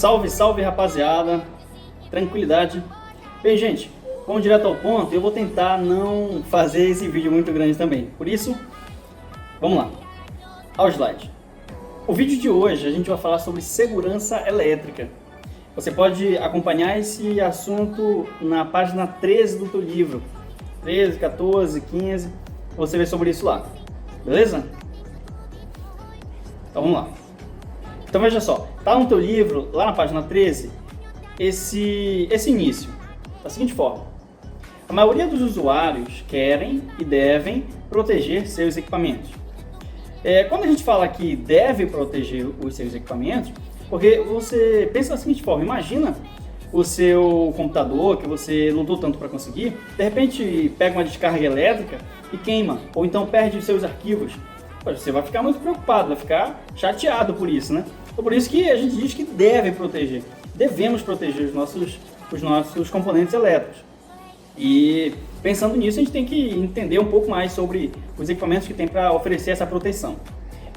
Salve, salve, rapaziada. Tranquilidade. Bem, gente, vamos direto ao ponto. Eu vou tentar não fazer esse vídeo muito grande também. Por isso, vamos lá. Ao slide. O vídeo de hoje a gente vai falar sobre segurança elétrica. Você pode acompanhar esse assunto na página 13 do teu livro. 13, 14, 15. Você vê sobre isso lá. Beleza? Então vamos lá. Então veja só, tá no teu livro, lá na página 13, esse início, da seguinte forma: a maioria dos usuários querem e devem proteger seus equipamentos. Quando a gente fala que deve proteger os seus equipamentos, porque você pensa da seguinte forma: imagina o seu computador que você lutou tanto para conseguir, de repente pega uma descarga elétrica e queima, ou então perde os seus arquivos. Você vai ficar muito preocupado, vai ficar chateado por isso, né? Então, por isso que a gente diz que deve proteger. Devemos proteger os nossos componentes elétricos. E pensando nisso, a gente tem que entender um pouco mais sobre os equipamentos que tem para oferecer essa proteção.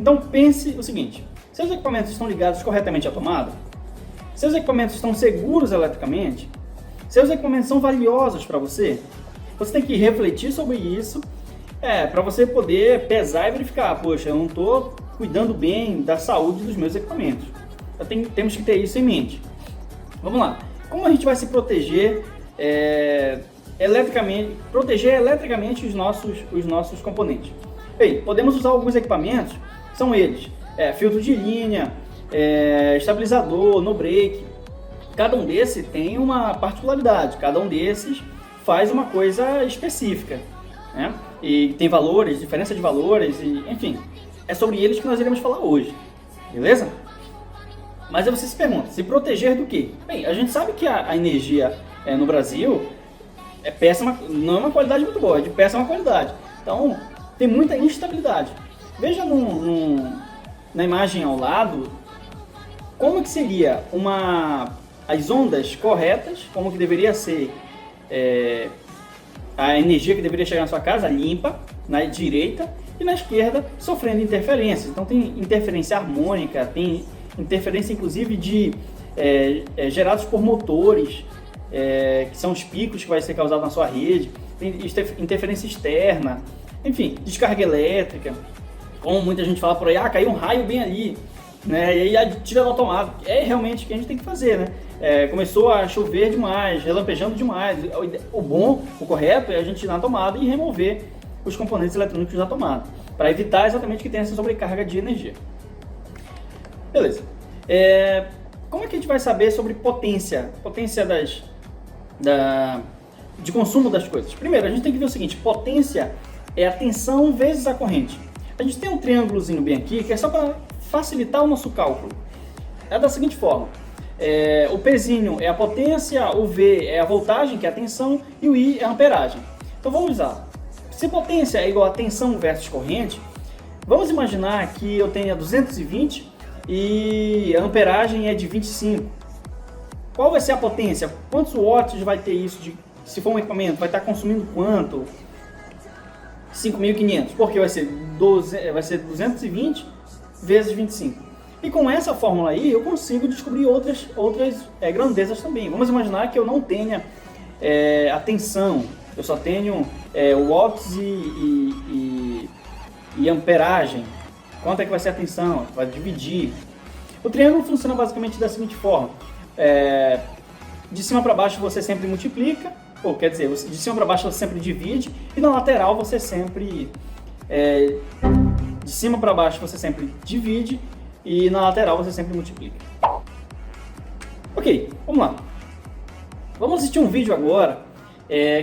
Então pense o seguinte: seus equipamentos estão ligados corretamente à tomada? Seus equipamentos estão seguros eletricamente? Seus equipamentos são valiosos para você? Você tem que refletir sobre isso, para você poder pesar e verificar: poxa, eu não estou cuidando bem da saúde dos meus equipamentos. Então, temos que ter isso em mente. Vamos lá. Como a gente vai se proteger eletricamente os nossos componentes? Bem, podemos usar alguns equipamentos, são eles: filtro de linha, estabilizador, no break. Cada um desses tem uma particularidade, cada um desses faz uma coisa específica, né? E tem valores, diferença de valores, e, enfim, é sobre eles que nós iremos falar hoje, beleza? Mas aí você se pergunta: se proteger do quê? Bem, a gente sabe que a energia no Brasil é péssima, não é uma qualidade muito boa, é de péssima qualidade. Então, tem muita instabilidade. Veja na imagem ao lado como que seria as ondas corretas, como que deveria ser a energia que deveria chegar na sua casa, limpa, na direita, e na esquerda sofrendo interferências. Então tem interferência harmônica, tem interferência inclusive gerados por motores, que são os picos que vai ser causado na sua rede, tem interferência externa, enfim, descarga elétrica, como muita gente fala por aí: caiu um raio bem ali, né? E aí tira da tomada. É realmente o que a gente tem que fazer, né? Começou a chover demais, relampejando demais. O correto é a gente ir na tomada e remover os componentes eletrônicos da tomada, para evitar exatamente que tenha essa sobrecarga de energia. Beleza. Como é que a gente vai saber sobre potência de consumo das coisas? Primeiro, a gente tem que ver o seguinte: potência é a tensão vezes a corrente. A gente tem um triângulozinho bem aqui, que é só para facilitar o nosso cálculo. É da seguinte forma: o Pzinho é a potência, o V é a voltagem, que é a tensão, e o I é a amperagem. Então vamos usar. Se potência é igual a tensão versus corrente, vamos imaginar que eu tenha 220 e a amperagem é de 25. Qual vai ser a potência? Quantos watts vai ter isso? Se for um equipamento, vai estar consumindo quanto? 5.500, porque vai ser 220 vezes 25. E com essa fórmula aí eu consigo descobrir outras grandezas também. Vamos imaginar que eu não tenha a tensão, eu só tenho watts e amperagem. Quanto é que vai ser a tensão? Vai dividir. O triângulo funciona basicamente da seguinte forma: de cima para baixo você sempre multiplica, ou quer dizer, de cima para baixo você sempre divide, e na lateral você sempre de cima para baixo você sempre divide, e na lateral você sempre multiplica. Ok, vamos lá. Vamos assistir um vídeo agora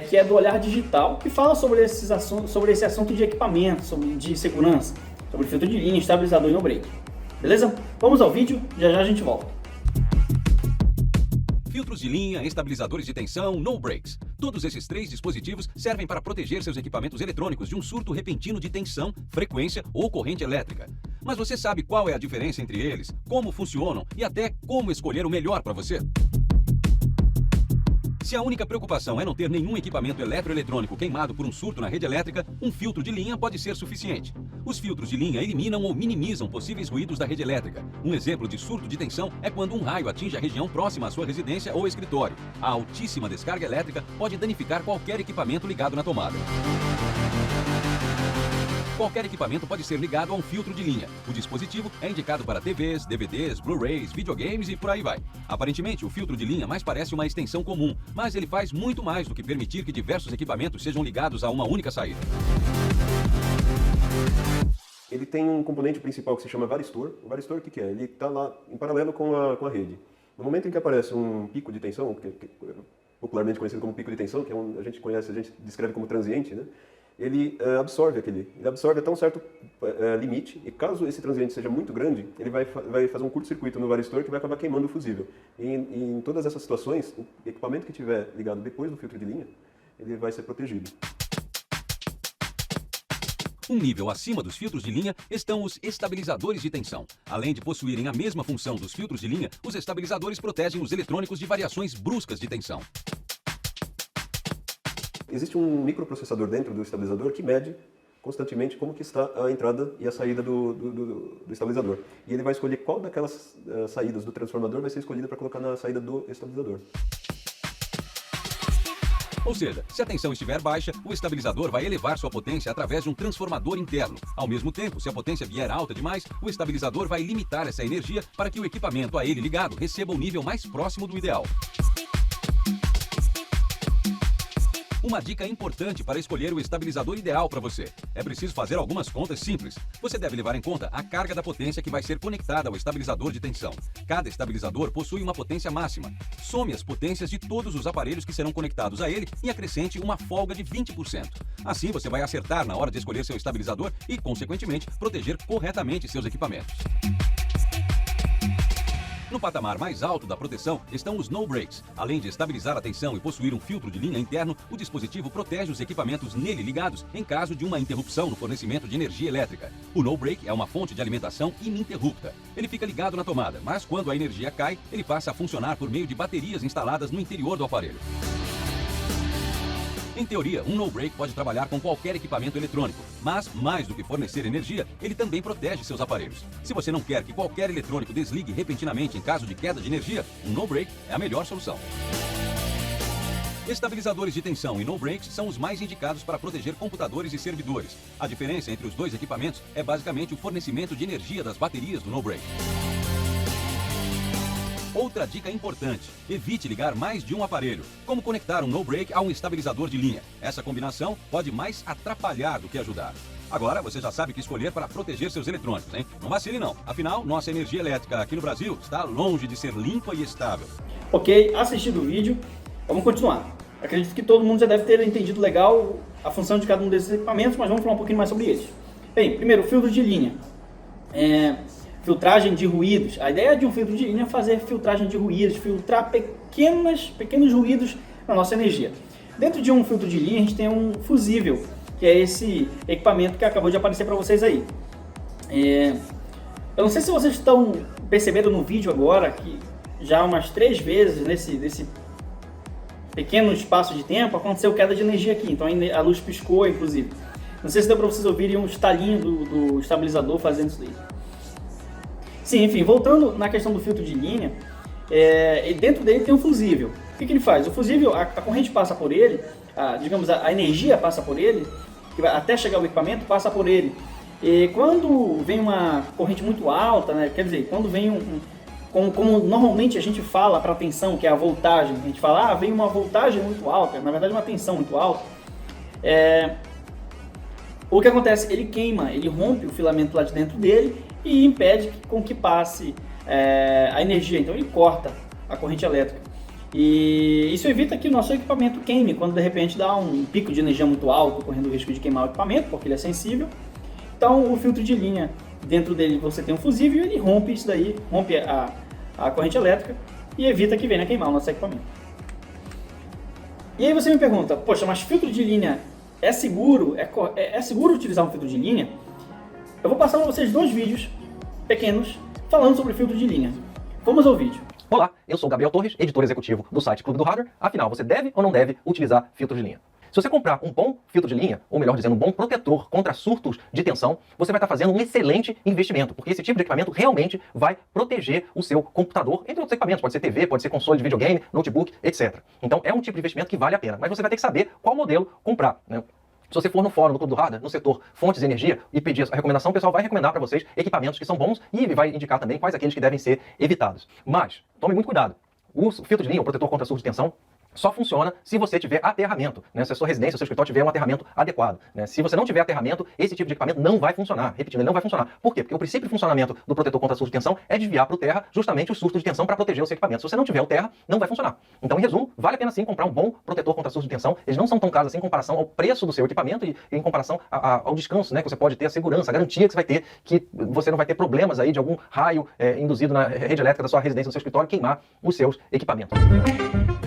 que é do Olhar Digital, que fala sobre esse assunto de equipamento, de segurança, sobre filtro de linha, estabilizador e no break. Beleza? Vamos ao vídeo, já já a gente volta. Filtros de linha, estabilizadores de tensão, no breaks. Todos esses 3 dispositivos servem para proteger seus equipamentos eletrônicos de um surto repentino de tensão, frequência ou corrente elétrica. Mas você sabe qual é a diferença entre eles, como funcionam e até como escolher o melhor para você? Se a única preocupação é não ter nenhum equipamento eletroeletrônico queimado por um surto na rede elétrica, um filtro de linha pode ser suficiente. Os filtros de linha eliminam ou minimizam possíveis ruídos da rede elétrica. Um exemplo de surto de tensão é quando um raio atinge a região próxima à sua residência ou escritório. A altíssima descarga elétrica pode danificar qualquer equipamento ligado na tomada. Qualquer equipamento pode ser ligado a um filtro de linha. O dispositivo é indicado para TVs, DVDs, Blu-rays, videogames e por aí vai. Aparentemente, o filtro de linha mais parece uma extensão comum, mas ele faz muito mais do que permitir que diversos equipamentos sejam ligados a uma única saída. Ele tem um componente principal que se chama varistor. O varistor, o que é? Ele está lá em paralelo com a rede. No momento em que aparece um pico de tensão, que é popularmente conhecido como pico de tensão, que é a gente conhece, a gente descreve como transiente, né? Ele absorve ele absorve até um certo limite, e caso esse transiente seja muito grande, ele vai fazer um curto-circuito no varistor que vai acabar queimando o fusível. E em todas essas situações, o equipamento que estiver ligado depois do filtro de linha, ele vai ser protegido. Um nível acima dos filtros de linha estão os estabilizadores de tensão. Além de possuírem a mesma função dos filtros de linha, os estabilizadores protegem os eletrônicos de variações bruscas de tensão. Existe um microprocessador dentro do estabilizador que mede constantemente como que está a entrada e a saída do estabilizador. E ele vai escolher qual daquelas saídas do transformador vai ser escolhida para colocar na saída do estabilizador. Ou seja, se a tensão estiver baixa, o estabilizador vai elevar sua potência através de um transformador interno. Ao mesmo tempo, se a potência vier alta demais, o estabilizador vai limitar essa energia para que o equipamento a ele ligado receba o nível mais próximo do ideal. Uma dica importante para escolher o estabilizador ideal para você. É preciso fazer algumas contas simples. Você deve levar em conta a carga da potência que vai ser conectada ao estabilizador de tensão. Cada estabilizador possui uma potência máxima. Some as potências de todos os aparelhos que serão conectados a ele e acrescente uma folga de 20%. Assim você vai acertar na hora de escolher seu estabilizador e, consequentemente, proteger corretamente seus equipamentos. No patamar mais alto da proteção estão os no-breaks. Além de estabilizar a tensão e possuir um filtro de linha interno, o dispositivo protege os equipamentos nele ligados em caso de uma interrupção no fornecimento de energia elétrica. O no-break é uma fonte de alimentação ininterrupta. Ele fica ligado na tomada, mas quando a energia cai, ele passa a funcionar por meio de baterias instaladas no interior do aparelho. Em teoria, um no-break pode trabalhar com qualquer equipamento eletrônico, mas, mais do que fornecer energia, ele também protege seus aparelhos. Se você não quer que qualquer eletrônico desligue repentinamente em caso de queda de energia, um no-break é a melhor solução. Estabilizadores de tensão e no-breaks são os mais indicados para proteger computadores e servidores. A diferença entre os dois equipamentos é basicamente o fornecimento de energia das baterias do no-break. Outra dica importante: evite ligar mais de um aparelho. Como conectar um no-break a um estabilizador de linha? Essa combinação pode mais atrapalhar do que ajudar. Agora você já sabe o que escolher para proteger seus eletrônicos, hein? Não vacile não. Afinal, nossa energia elétrica aqui no Brasil está longe de ser limpa e estável. Ok, assistido o vídeo, vamos continuar. Acredito que todo mundo já deve ter entendido legal a função de cada um desses equipamentos, mas vamos falar um pouquinho mais sobre eles. Bem, primeiro, filtro de linha. Filtragem de ruídos. A ideia de um filtro de linha é fazer filtragem de ruídos, filtrar pequenos ruídos na nossa energia. Dentro de um filtro de linha a gente tem um fusível, que é esse equipamento que acabou de aparecer para vocês aí. Eu não sei se vocês estão percebendo no vídeo agora que já umas 3 vezes nesse pequeno espaço de tempo aconteceu queda de energia aqui, então a luz piscou inclusive. Não sei se deu para vocês ouvirem um estalinho do estabilizador fazendo isso daí. Sim, enfim, voltando na questão do filtro de linha, dentro dele tem um fusível. O que ele faz? O fusível, a corrente passa por ele, a energia passa por ele, até chegar ao equipamento passa por ele. E quando vem uma corrente muito alta, né, quer dizer, quando vem como normalmente a gente fala para a tensão, que é a voltagem, a gente fala, vem uma voltagem muito alta, na verdade uma tensão muito alta, o que acontece? Ele queima, ele rompe o filamento lá de dentro dele e impede com que passe a energia, então ele corta a corrente elétrica. E isso evita que o nosso equipamento queime quando de repente dá um pico de energia muito alto, correndo o risco de queimar o equipamento, porque ele é sensível. Então o filtro de linha, dentro dele você tem um fusível e ele rompe isso daí, rompe a corrente elétrica e evita que venha a queimar o nosso equipamento. E aí você me pergunta, poxa, mas filtro de linha é seguro? É seguro utilizar um filtro de linha? Eu vou passar para vocês 2 vídeos pequenos falando sobre filtro de linha. Vamos ao vídeo. Olá, eu sou Gabriel Torres, editor executivo do site Clube do Hardware. Afinal, você deve ou não deve utilizar filtro de linha? Se você comprar um bom filtro de linha, ou melhor dizendo, um bom protetor contra surtos de tensão, você vai estar fazendo um excelente investimento, porque esse tipo de equipamento realmente vai proteger o seu computador, entre outros equipamentos, pode ser TV, pode ser console de videogame, notebook, etc. Então é um tipo de investimento que vale a pena, mas você vai ter que saber qual modelo comprar, né? Se você for no fórum do Clube do Hardware, no setor fontes de energia, e pedir a recomendação, o pessoal vai recomendar para vocês equipamentos que são bons e vai indicar também quais aqueles que devem ser evitados. Mas, tome muito cuidado. O filtro de linha, o protetor contra surto de tensão, só funciona se você tiver aterramento, né? Se a sua residência, o seu escritório tiver um aterramento adequado, né? Se você não tiver aterramento, esse tipo de equipamento não vai funcionar. Repetindo, ele não vai funcionar. Por quê? Porque o princípio de funcionamento do protetor contra surto de tensão é desviar para o terra justamente o surto de tensão para proteger o seu equipamento. Se você não tiver o terra, não vai funcionar. Então, em resumo, vale a pena sim comprar um bom protetor contra surto de tensão. Eles não são tão caros assim em comparação ao preço do seu equipamento e em comparação ao descanso, né? Que você pode ter, a segurança, a garantia que você vai ter, que você não vai ter problemas aí de algum raio induzido na rede elétrica da sua residência, do seu escritório, queimar os seus equipamentos.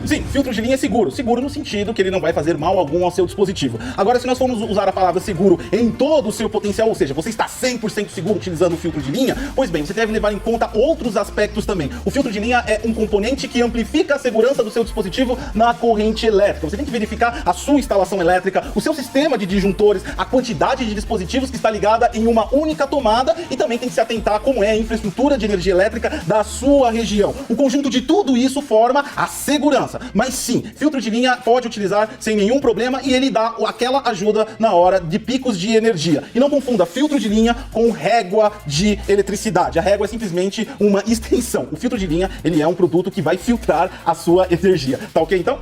Sim, filtro de linha é seguro. Seguro no sentido que ele não vai fazer mal algum ao seu dispositivo. Agora, se nós formos usar a palavra seguro em todo o seu potencial, ou seja, você está 100% seguro utilizando o filtro de linha, pois bem, você deve levar em conta outros aspectos também. O filtro de linha é um componente que amplifica a segurança do seu dispositivo na corrente elétrica. Você tem que verificar a sua instalação elétrica, o seu sistema de disjuntores, a quantidade de dispositivos que está ligada em uma única tomada e também tem que se atentar a como é a infraestrutura de energia elétrica da sua região. O conjunto de tudo isso forma a segurança. Mas sim, filtro de linha pode utilizar sem nenhum problema e ele dá aquela ajuda na hora de picos de energia. E não confunda filtro de linha com régua de eletricidade. A régua é simplesmente uma extensão. O filtro de linha, ele é um produto que vai filtrar a sua energia. Tá ok, então?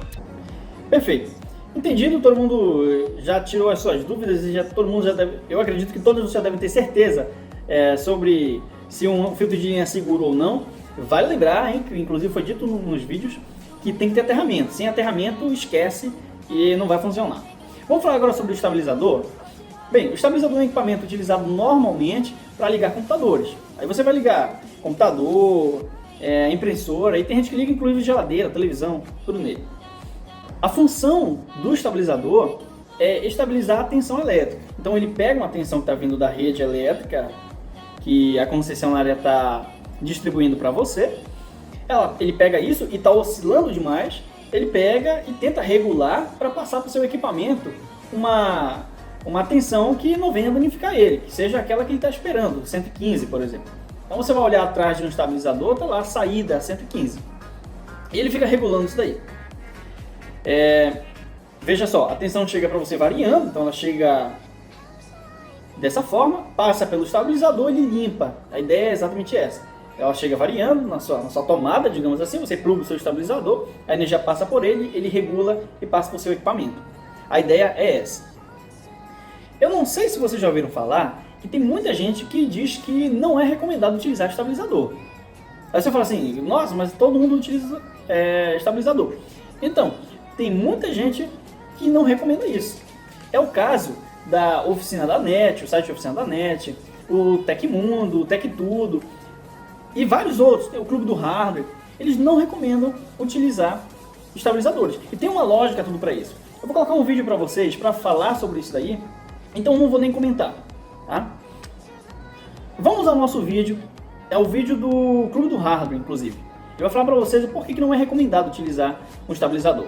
Perfeito. Entendido, todo mundo já tirou as suas dúvidas e todo mundo já deve, eu acredito que todos já devem ter certeza sobre se um filtro de linha é seguro ou não. Vale lembrar, hein, que inclusive foi dito nos vídeos, que tem que ter aterramento. Sem aterramento, esquece e não vai funcionar. Vamos falar agora sobre o estabilizador. Bem, o estabilizador é um equipamento utilizado normalmente para ligar computadores. Aí você vai ligar computador, impressora, e tem gente que liga inclusive geladeira, televisão, tudo nele. A função do estabilizador é estabilizar a tensão elétrica. Então ele pega uma tensão que está vindo da rede elétrica, que a concessionária está distribuindo para você. Ele pega isso e está oscilando demais, ele pega e tenta regular para passar para o seu equipamento uma tensão que não venha danificar ele, que seja aquela que ele está esperando, 115, por exemplo. Então você vai olhar atrás de um estabilizador, está lá, saída 115. E ele fica regulando isso daí. Veja só, a tensão chega para você variando, então ela chega dessa forma, passa pelo estabilizador e ele limpa. A ideia é exatamente essa. Ela chega variando na sua tomada, digamos assim, você pluga o seu estabilizador, a energia passa por ele, ele regula e passa para o seu equipamento. A ideia é essa. Eu não sei se vocês já ouviram falar que tem muita gente que diz que não é recomendado utilizar estabilizador. Aí você fala assim, nossa, mas todo mundo utiliza estabilizador. Então, tem muita gente que não recomenda isso. É o caso da Oficina da NET, o site Oficina da NET, o Tecmundo, o TecTudo, e vários outros, o Clube do Hardware, eles não recomendam utilizar estabilizadores. E tem uma lógica tudo para isso. Eu vou colocar um vídeo para vocês para falar sobre isso daí, então não vou nem comentar, tá? Vamos ao nosso vídeo, é o vídeo do Clube do Hardware, inclusive. Eu vou falar para vocês o porquê que não é recomendado utilizar um estabilizador.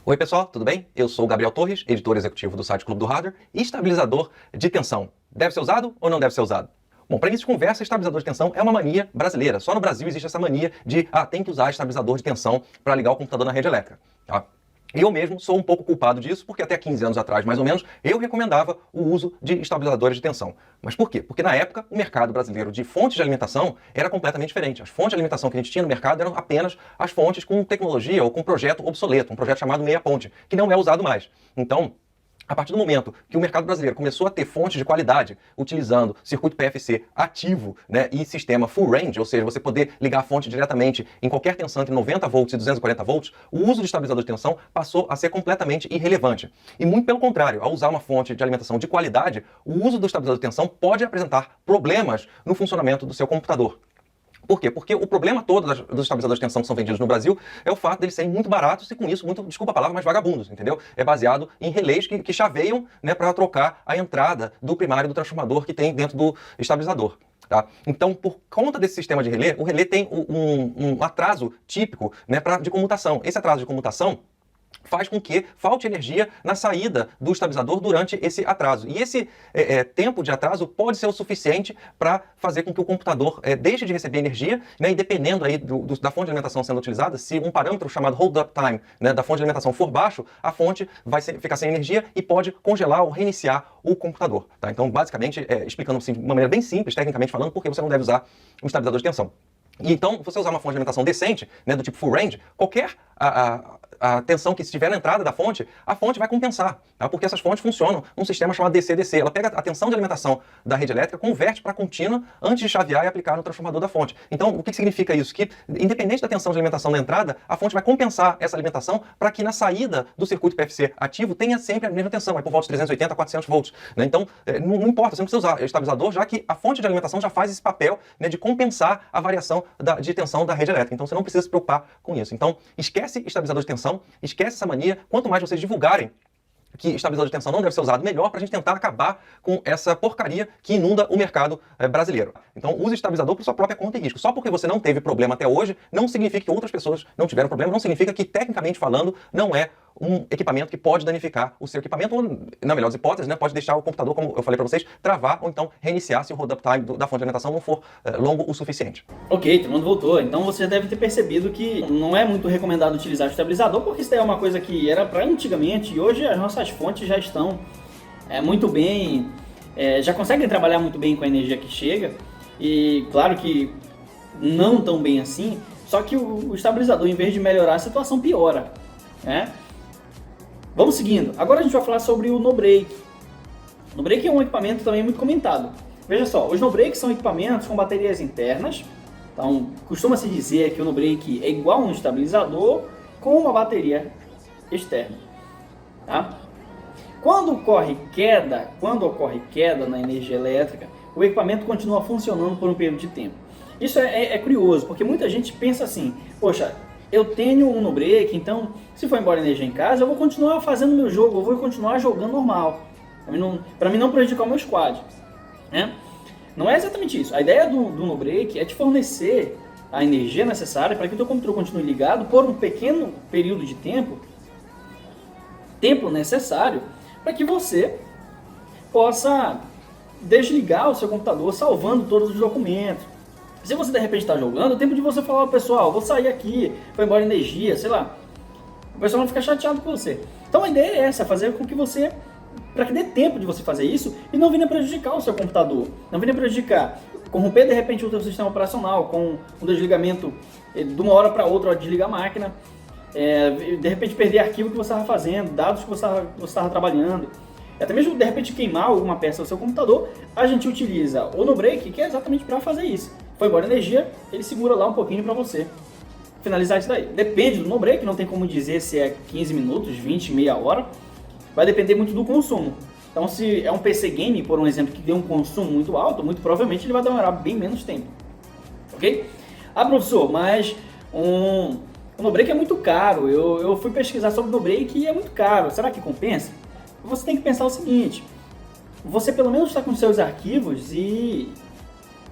Oi pessoal, tudo bem? Eu sou o Gabriel Torres, editor executivo do site Clube do Hardware. E estabilizador de tensão, deve ser usado ou não deve ser usado? Bom, para início de conversa, estabilizador de tensão é uma mania brasileira. Só no Brasil existe essa mania de, tem que usar estabilizador de tensão para ligar o computador na rede elétrica. Tá? Eu mesmo sou um pouco culpado disso, porque até 15 anos atrás, mais ou menos, eu recomendava o uso de estabilizadores de tensão. Mas por quê? Porque na época, o mercado brasileiro de fontes de alimentação era completamente diferente. As fontes de alimentação que a gente tinha no mercado eram apenas as fontes com tecnologia ou com projeto obsoleto, um projeto chamado meia ponte, que não é usado mais. Então, a partir do momento que o mercado brasileiro começou a ter fontes de qualidade, utilizando circuito PFC ativo, né, e sistema full range, ou seja, você poder ligar a fonte diretamente em qualquer tensão entre 90 volts e 240 volts, o uso de estabilizador de tensão passou a ser completamente irrelevante. E muito pelo contrário, ao usar uma fonte de alimentação de qualidade, o uso do estabilizador de tensão pode apresentar problemas no funcionamento do seu computador. Por quê? Porque o problema todo dos estabilizadores de tensão que são vendidos no Brasil é o fato de eles serem muito baratos e com isso, muito, desculpa a palavra, mas vagabundos, entendeu? É baseado em relés que chaveiam, né, para trocar a entrada do primário do transformador que tem dentro do estabilizador. Tá? Então, por conta desse sistema de relé, o relé tem um atraso típico, né, de comutação. Esse atraso de comutação faz com que falte energia na saída do estabilizador durante esse atraso. E esse tempo de atraso pode ser o suficiente para fazer com que o computador deixe de receber energia, né, e dependendo aí da fonte de alimentação sendo utilizada, se um parâmetro chamado hold up time, né, da fonte de alimentação for baixo, a fonte vai ficar sem energia e pode congelar ou reiniciar o computador. Tá? Então, basicamente, explicando assim, de uma maneira bem simples, tecnicamente falando, porque você não deve usar um estabilizador de tensão. E então, você usar uma fonte de alimentação decente, né, do tipo full range, qualquer a tensão que estiver na entrada da fonte, a fonte vai compensar, tá? Porque essas fontes funcionam num sistema chamado DC-DC. Ela pega a tensão de alimentação da rede elétrica, converte para contínua antes de chavear e aplicar no transformador da fonte. Então, o que significa isso? Que, independente da tensão de alimentação da entrada, a fonte vai compensar essa alimentação para que na saída do circuito PFC ativo tenha sempre a mesma tensão, por volta de 380 a 400 volts. Né? Então, não importa, você não precisa usar estabilizador, já que a fonte de alimentação já faz esse papel, né, de compensar a variação de tensão da rede elétrica. Então, você não precisa se preocupar com isso. Então, esquece estabilizador de tensão, esquece essa mania. Quanto mais vocês divulgarem que estabilizador de tensão não deve ser usado, melhor para a gente tentar acabar com essa porcaria que inunda o mercado brasileiro. Então, use estabilizador por sua própria conta e risco. Só porque você não teve problema até hoje, não significa que outras pessoas não tiveram problema, não significa que, tecnicamente falando, não é um equipamento que pode danificar o seu equipamento, ou, na melhor das hipóteses, né, pode deixar o computador, como eu falei para vocês, travar ou então reiniciar se o hold-up time da fonte de alimentação não for longo o suficiente. Ok, todo mundo voltou. Então você deve ter percebido que não é muito recomendado utilizar o estabilizador, porque isso daí é uma coisa que era para antigamente e hoje as nossas fontes já estão muito bem, já conseguem trabalhar muito bem com a energia que chega, e claro que não tão bem assim, só que o estabilizador, em vez de melhorar, a situação piora, né? Vamos seguindo. Agora a gente vai falar sobre o no-break. O no-break é um equipamento também muito comentado. Veja só, os no-breaks são equipamentos com baterias internas. Então, costuma-se dizer que o no-break é igual a um estabilizador com uma bateria externa. Tá? Quando ocorre queda na energia elétrica, o equipamento continua funcionando por um período de tempo. Isso é curioso, porque muita gente pensa assim, poxa, eu tenho um no-break, então se for embora energia em casa, eu vou continuar fazendo meu jogo, eu vou continuar jogando normal, para mim não prejudicar o meu squad, né? Não é exatamente isso. A ideia do no-break é te fornecer a energia necessária para que o teu computador continue ligado por um pequeno período de tempo necessário para que você possa desligar o seu computador salvando todos os documentos. Se você de repente está jogando, é tempo de você falar, pessoal, vou sair aqui, foi embora energia, sei lá. O pessoal não fica chateado com você. Então a ideia é essa, fazer com que você, para que dê tempo de você fazer isso e não venha prejudicar o seu computador. Não venha prejudicar, corromper de repente o seu sistema operacional com um desligamento de uma hora para outra, desliga a máquina. De repente perder arquivo que você estava fazendo, dados que você estava trabalhando. Até mesmo de repente queimar alguma peça do seu computador, a gente utiliza o no-break, que é exatamente para fazer isso. Foi embora energia, ele segura lá um pouquinho para você finalizar isso daí. Depende do no-break, não tem como dizer se é 15 minutos, 20, meia hora. Vai depender muito do consumo. Então se é um PC game, por um exemplo, que tem um consumo muito alto, muito provavelmente ele vai demorar bem menos tempo. Ok? Ah, professor, mas o no-break é muito caro. Eu fui pesquisar sobre o no-break e é muito caro. Será que compensa? Você tem que pensar o seguinte, você pelo menos está com seus arquivos e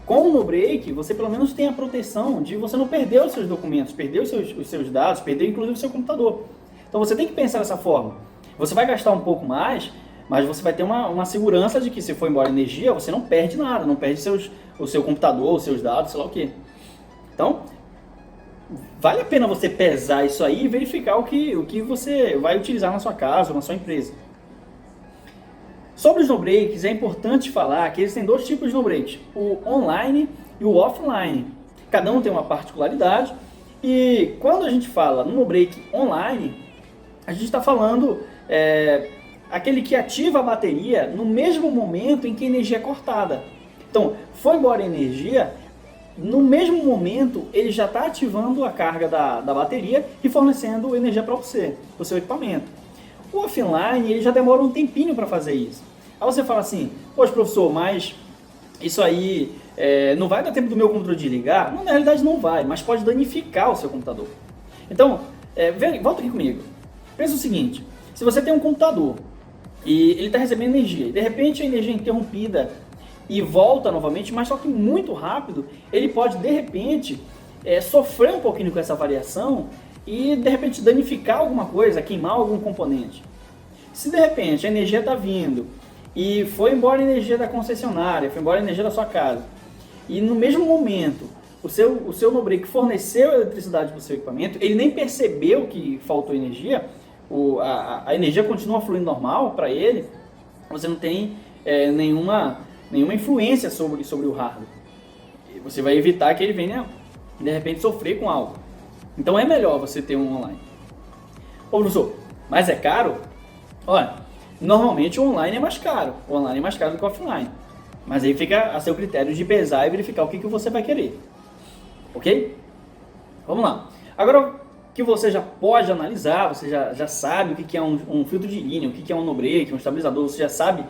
com o no-break você pelo menos tem a proteção de você não perder os seus documentos, perder os seus dados, perder inclusive o seu computador. Então você tem que pensar dessa forma. Você vai gastar um pouco mais, mas você vai ter uma segurança de que se for embora energia, você não perde nada, não perde o seu computador, os seus dados, sei lá o que. Então, vale a pena você pesar isso aí e verificar o que você vai utilizar na sua casa ou na sua empresa. Sobre os no-breaks, é importante falar que existem dois tipos de no-breaks, o online e o offline. Cada um tem uma particularidade e quando a gente fala no no-break online, a gente está falando aquele que ativa a bateria no mesmo momento em que a energia é cortada. Então, foi embora a energia, no mesmo momento ele já está ativando a carga da bateria e fornecendo energia para você, para o seu equipamento. O offline, ele já demora um tempinho para fazer isso. Aí você fala assim, poxa professor, mas isso aí não vai dar tempo do meu computador desligar? Não, na realidade não vai, mas pode danificar o seu computador. Então, volta aqui comigo. Pensa o seguinte, se você tem um computador e ele está recebendo energia, e de repente a energia é interrompida e volta novamente, mas só que muito rápido, ele pode de repente sofrer um pouquinho com essa variação e de repente danificar alguma coisa, queimar algum componente. Se de repente a energia está vindo e foi embora a energia da concessionária, foi embora a energia da sua casa, e no mesmo momento o seu no-break forneceu a eletricidade para o seu equipamento, ele nem percebeu que faltou energia, a energia continua fluindo normal para ele, você não tem nenhuma influência sobre o hardware. Você vai evitar que ele venha, de repente, sofrer com algo. Então é melhor você ter um online. Ô professor, mas é caro? Olha, normalmente o online é mais caro. O online é mais caro do que o offline. Mas aí fica a seu critério de pesar e verificar o que você vai querer. Ok? Vamos lá. Agora que você já pode analisar, você já sabe o que é um filtro de linha, o que é um no-break, um estabilizador, você já sabe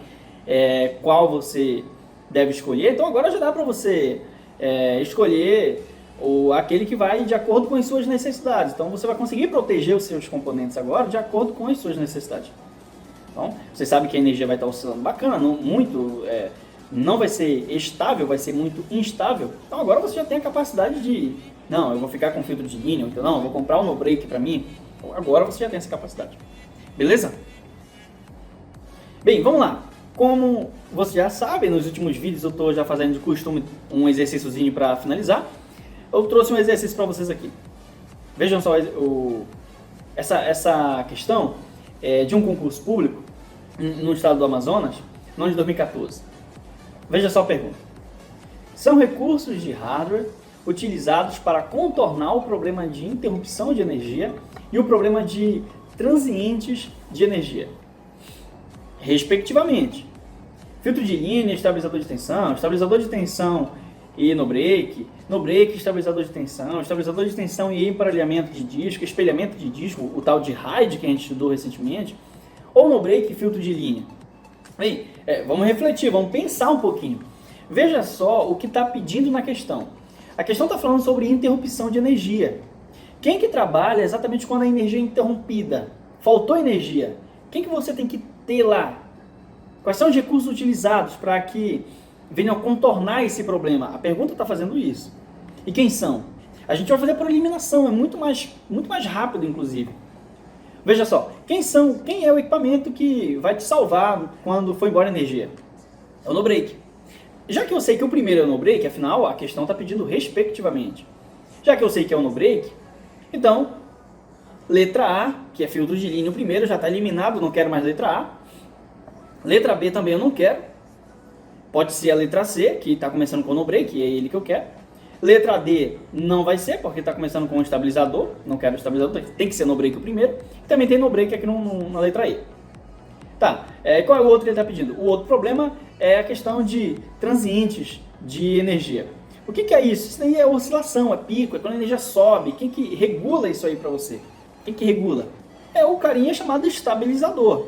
qual você deve escolher. Então agora já dá para você escolher aquele que vai de acordo com as suas necessidades. Então você vai conseguir proteger os seus componentes agora de acordo com as suas necessidades. Então, você sabe que a energia vai estar oscilando bacana, não vai ser estável, vai ser muito instável. Então agora você já tem a capacidade de, não, eu vou ficar com filtro de linha, então não, eu vou comprar um no-break para mim. Então, agora você já tem essa capacidade. Beleza? Bem, vamos lá. Como você já sabe, nos últimos vídeos eu estou já fazendo de costume um exercíciozinho para finalizar. Eu trouxe um exercício para vocês aqui. Vejam só essa questão de um concurso público no estado do Amazonas, no ano de 2014. Veja só a pergunta. São recursos de hardware utilizados para contornar o problema de interrupção de energia e o problema de transientes de energia, respectivamente. Filtro de linha, estabilizador de tensão e no-break, estabilizador de tensão e emparelhamento de disco, espelhamento de disco, o tal de RAID que a gente estudou recentemente, ou no-break e filtro de linha. Bem, vamos refletir, vamos pensar um pouquinho. Veja só o que está pedindo na questão. A questão está falando sobre interrupção de energia. Quem que trabalha exatamente quando a energia é interrompida? Faltou energia. Quem que você tem que ter lá? Quais são os recursos utilizados para que venham contornar esse problema? A pergunta está fazendo isso. E quem são? A gente vai fazer por eliminação, é muito mais rápido, inclusive. Veja só, quem é o equipamento que vai te salvar quando for embora a energia? É o no-break. Já que eu sei que o primeiro é o no-break, afinal a questão está pedindo respectivamente. Já que eu sei que é o no-break, então, letra A, que é filtro de linha, o primeiro já está eliminado, não quero mais letra A. Letra B também eu não quero. Pode ser a letra C, que está começando com o no-break, e é ele que eu quero. Letra D não vai ser, porque está começando com o estabilizador. Não quero estabilizador, tem que ser no-break o primeiro. Também tem no-break aqui na letra E. Tá, qual é o outro que ele está pedindo? O outro problema é a questão de transientes de energia. O que é isso? Isso daí é oscilação, é pico, é quando a energia sobe. Quem que regula isso aí para você? Quem que regula? É o carinha chamado estabilizador.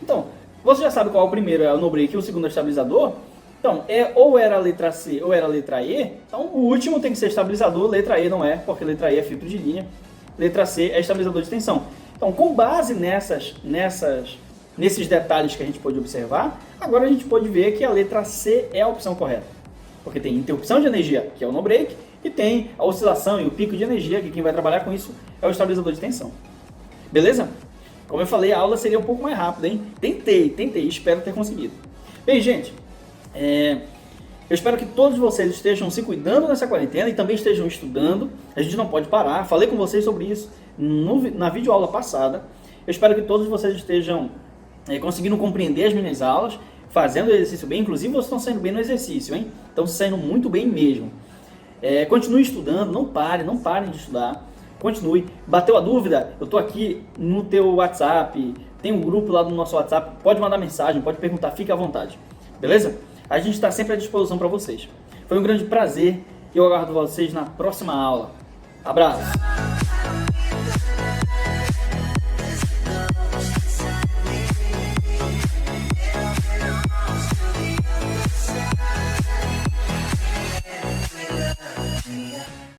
Então, você já sabe qual é o primeiro, é o no-break, e o segundo é o estabilizador. Então, ou era a letra C ou era a letra E. Então, o último tem que ser estabilizador, letra E não é, porque letra E é filtro de linha. Letra C é estabilizador de tensão. Então, com base nesses detalhes que a gente pode observar, agora a gente pode ver que a letra C é a opção correta. Porque tem interrupção de energia, que é o no-break, e tem a oscilação e o pico de energia, que quem vai trabalhar com isso é o estabilizador de tensão. Beleza? Como eu falei, a aula seria um pouco mais rápida, hein? Tentei, espero ter conseguido. Bem, gente, eu espero que todos vocês estejam se cuidando nessa quarentena e também estejam estudando. A gente não pode parar. Falei com vocês sobre isso na videoaula passada. Eu espero que todos vocês estejam conseguindo compreender as minhas aulas, fazendo o exercício bem. Inclusive, vocês estão saindo bem no exercício, hein? Estão saindo muito bem mesmo. Continue estudando, não parem de estudar. Continue. Bateu a dúvida? Eu estou aqui no teu WhatsApp. Tem um grupo lá no nosso WhatsApp. Pode mandar mensagem, pode perguntar, fique à vontade. Beleza? A gente está sempre à disposição para vocês. Foi um grande prazer e eu aguardo vocês na próxima aula. Abraço!